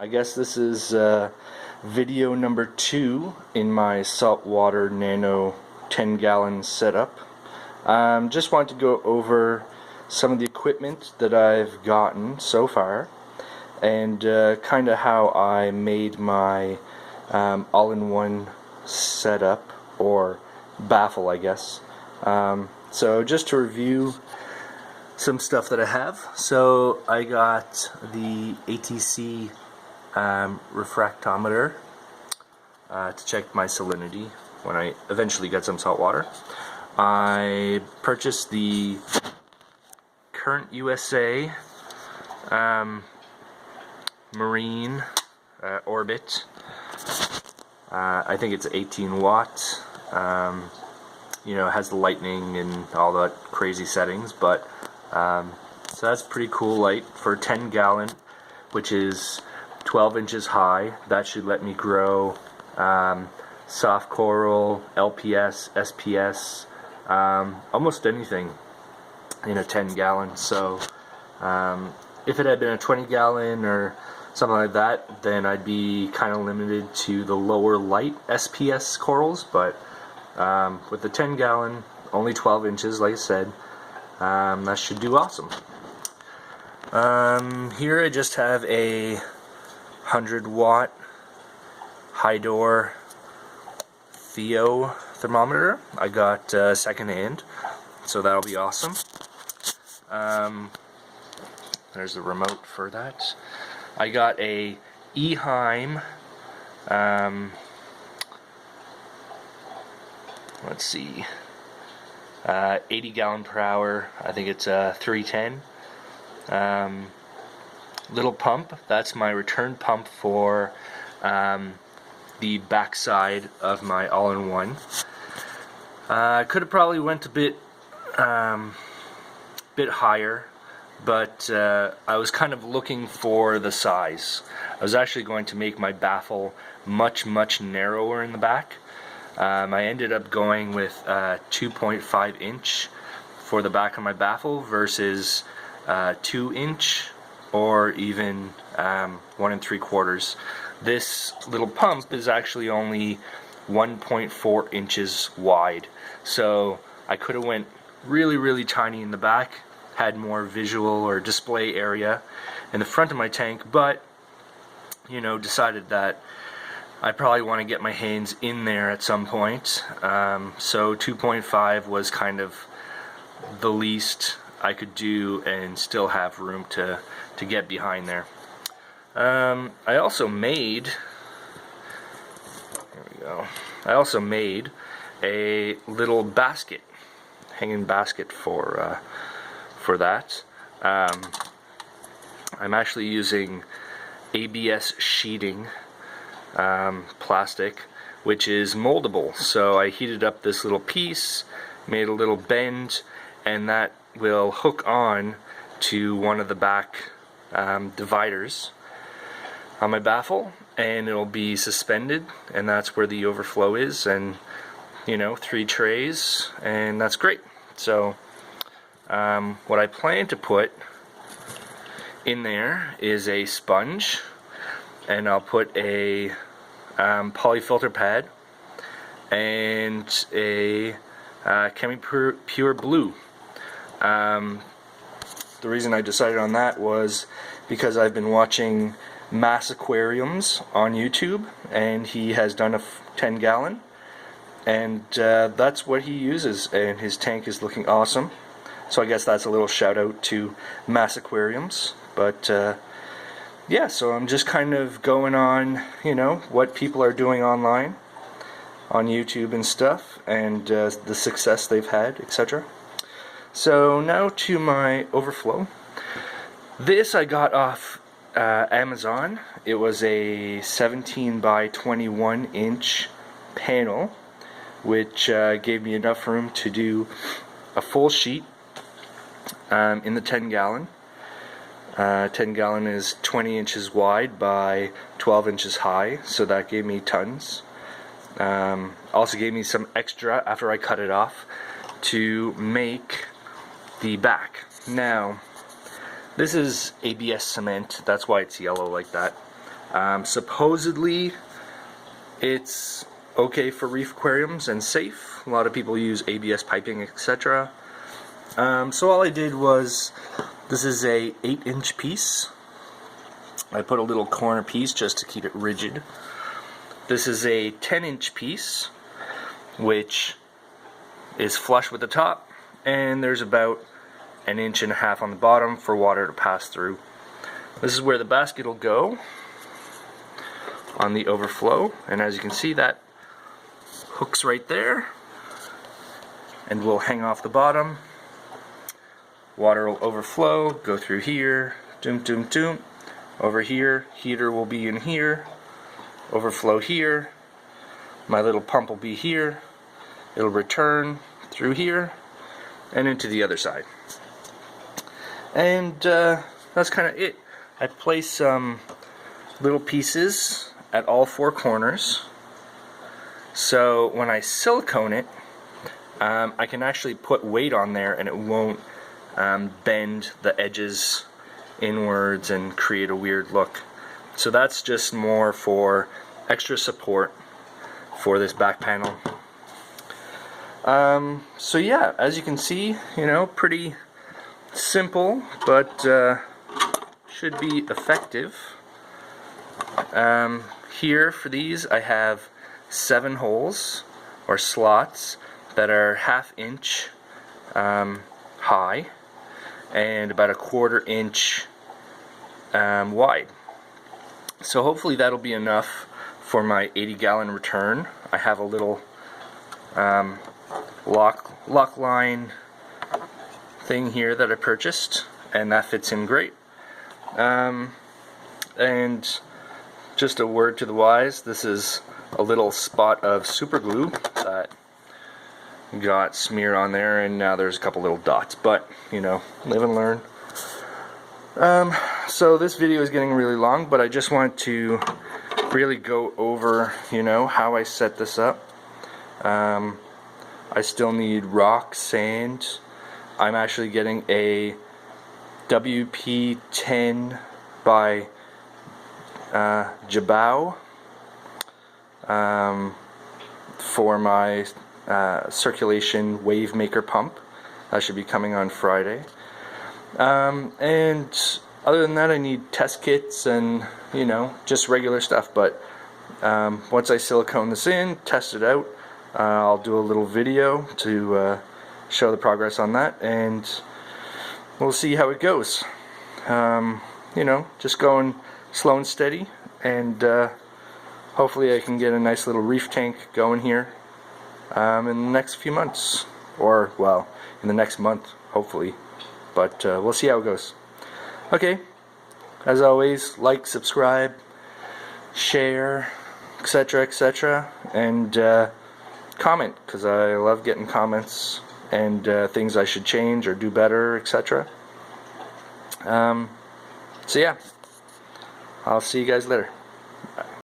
I guess this is video number 2 in my saltwater nano 10-gallon setup. Just wanted to go over some of the equipment that I've gotten so far and kind of how I made my all-in-one setup, or baffle, I guess. So just to review some stuff that I have. So I got the ATC refractometer to check my salinity when I eventually get some salt water. I purchased the Current USA Marine Orbit. I think it's 18 watts. You know, it has the lightning and all that crazy settings, but so that's pretty cool light for 10 gallon, which is 12 inches high. That should let me grow soft coral, LPS, SPS, almost anything in a 10 gallon. So if it had been a 20 gallon or something like that, then I'd be kind of limited to the lower light SPS corals, but with the 10 gallon, only 12 inches, like I said, that should do awesome. Here I just have a 100 watt Hydor Theo thermometer. I got second hand, so that'll be awesome. There's the remote for that. I got a Eheim, let's see, 80 gallon per hour. I think it's 310. Little pump. That's my return pump for the backside of my all-in-one. I could have probably went a bit higher, but I was kind of looking for the size. I was actually going to make my baffle much narrower in the back. I ended up going with 2.5 inch for the back of my baffle versus 2 inch or even 1 3/4. This little pump is actually only 1.4 inches wide, so I could have went really tiny in the back, had more visual or display area in the front of my tank, but you know, decided that I probably want to get my hands in there at some point. So 2.5 was kind of the least I could do and still have room to get behind there. I also made, there we go, I also made a little basket, hanging basket for that. I'm actually using ABS sheeting plastic, which is moldable. So I heated up this little piece, made a little bend, and that will hook on to one of the back dividers on my baffle, and it'll be suspended, and that's where the overflow is, and you know, 3 trays, and that's great. So what I plan to put in there is a sponge, and I'll put a polyfilter pad and a Chemi-Pure Blue. The reason I decided on that was because I've been watching Mass Aquariums on YouTube, and he has done a 10 gallon, and that's what he uses, and his tank is looking awesome. So I guess that's a little shout out to Mass Aquariums. But yeah, so I'm just kind of going on, you know, what people are doing online on YouTube and stuff, and the success they've had, etc. So now to my overflow. This I got off Amazon. It was a 17 by 21 inch panel, which gave me enough room to do a full sheet in the 10 gallon. 10 gallon is 20 inches wide by 12 inches high, so that gave me tons. Also gave me some extra after I cut it off to make the back. Now, this is ABS cement, that's why it's yellow like that. Supposedly it's okay for reef aquariums and safe. A lot of people use ABS piping, etc. So all I did was, this is a 8-inch piece. I put a little corner piece just to keep it rigid. This is a 10-inch piece, which is flush with the top, and there's about 1.5 inches on the bottom for water to pass through. This is where the basket will go on the overflow, and as you can see, that hooks right there and will hang off the bottom. Water will overflow, go through here, doom doom doom, over here, heater will be in here, overflow here, my little pump will be here, it'll return through here and into the other side. And that's kind of it. I place some little pieces at all 4 corners, so when I silicone it, I can actually put weight on there and it won't bend the edges inwards and create a weird look. So that's just more for extra support for this back panel. So yeah, as you can see, you know, pretty simple, but should be effective. Here for these I have 7 holes or slots that are 1/2 inch high and about 1/4 inch wide. So hopefully that'll be enough for my 80-gallon return. I have a little lock line thing here that I purchased, and that fits in great. And just a word to the wise, this is a little spot of super glue that got smeared on there, and now there's a couple little dots, but you know, live and learn. So this video is getting really long, but I just want to really go over, you know, how I set this up. I still need rock, sand. I'm actually getting a WP10 by Jabao for my circulation wave maker pump. That should be coming on Friday. And other than that, I need test kits and, you know, just regular stuff. But once I silicone this in, test it out, I'll do a little video to show the progress on that, and we'll see how it goes. You know, just going slow and steady, and hopefully I can get a nice little reef tank going here in the next few months, or well, in the next month hopefully, but we'll see how it goes. Okay, as always, like, subscribe, share, etc, etc, and comment, because I love getting comments and things I should change or do better, etc. So yeah, I'll see you guys later.